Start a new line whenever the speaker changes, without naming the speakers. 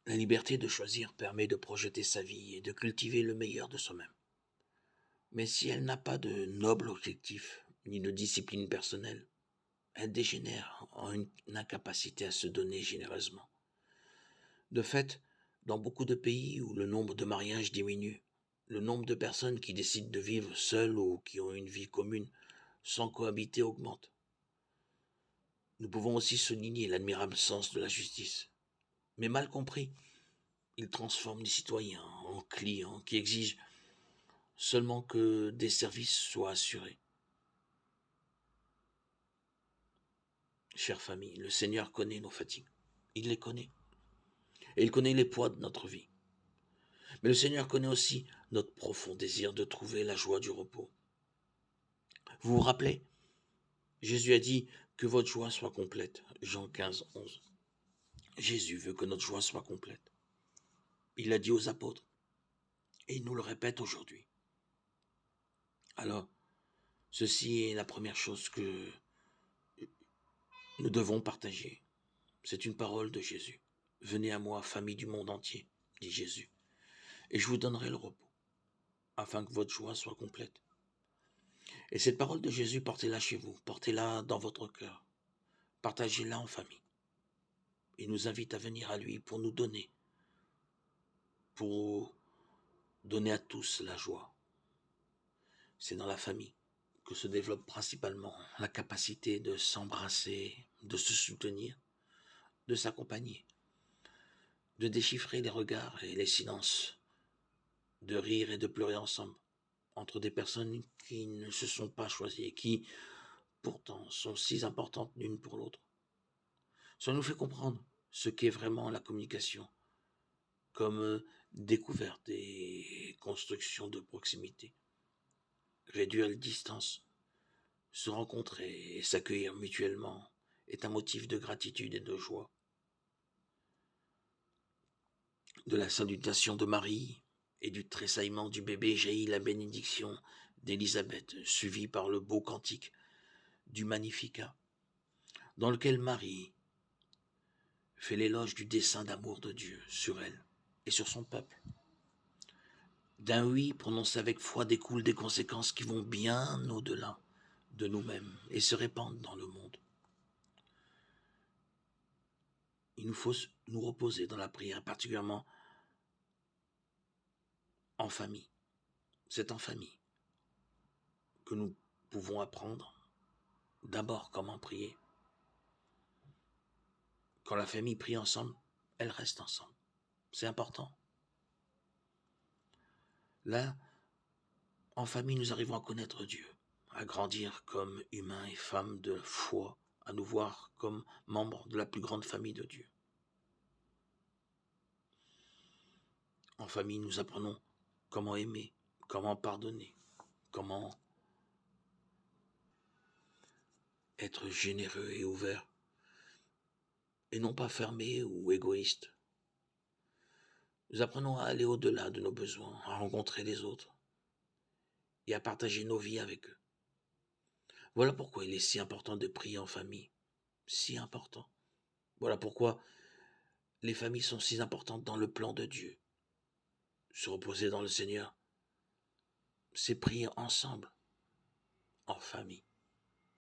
La liberté de choisir permet de projeter sa vie et de cultiver le meilleur de soi-même. Mais si elle n'a pas de noble objectif, ni de discipline personnelle, elle dégénère en une incapacité à se donner généreusement. De fait, dans beaucoup de pays où le nombre de mariages diminue, le nombre de personnes qui décident de vivre seules ou qui ont une vie commune sans cohabiter augmente. Nous pouvons aussi souligner l'admirable sens de la justice. Mais mal compris, il transforme les citoyens en clients qui exigent seulement que des services soient assurés. Chère famille, le Seigneur connaît nos fatigues. Il les connaît. Et il connaît les poids de notre vie. Mais le Seigneur connaît aussi notre profond désir de trouver la joie du repos. Vous vous rappelez, Jésus a dit que votre joie soit complète. Jean 15, 11. Jésus veut que notre joie soit complète. Il l'a dit aux apôtres. Et il nous le répète aujourd'hui. Alors, ceci est la première chose que nous devons partager. C'est une parole de Jésus. Venez à moi, famille du monde entier, dit Jésus, et je vous donnerai le repos, afin que votre joie soit complète. Et cette parole de Jésus, portez-la chez vous, portez-la dans votre cœur, partagez-la en famille. Il nous invite à venir à lui pour donner à tous la joie. C'est dans la famille que se développe principalement la capacité de s'embrasser, de se soutenir, de s'accompagner, de déchiffrer les regards et les silences, de rire et de pleurer ensemble, entre des personnes qui ne se sont pas choisies et qui, pourtant, sont si importantes l'une pour l'autre. Ça nous fait comprendre ce qu'est vraiment la communication, comme découverte et construction de proximité. Réduire les distances, se rencontrer et s'accueillir mutuellement est un motif de gratitude et de joie. De la salutation de Marie et du tressaillement du bébé jaillit la bénédiction d'Élisabeth, suivie par le beau cantique du Magnificat, dans lequel Marie fait l'éloge du dessein d'amour de Dieu sur elle et sur son peuple. D'un oui prononcé avec foi découlent des conséquences qui vont bien au-delà de nous-mêmes et se répandent dans le monde. Il nous faut nous reposer dans la prière, particulièrement en famille. C'est en famille que nous pouvons apprendre d'abord comment prier. Quand la famille prie ensemble, elle reste ensemble. C'est important. Là, en famille, nous arrivons à connaître Dieu, à grandir comme humains et femmes de foi, à nous voir comme membres de la plus grande famille de Dieu. En famille, nous apprenons comment aimer, comment pardonner, comment être généreux et ouvert, et non pas fermé ou égoïste. Nous apprenons à aller au-delà de nos besoins, à rencontrer les autres et à partager nos vies avec eux. Voilà pourquoi il est si important de prier en famille, si important. Voilà pourquoi les familles sont si importantes dans le plan de Dieu. Se reposer dans le Seigneur, c'est prier ensemble, en famille.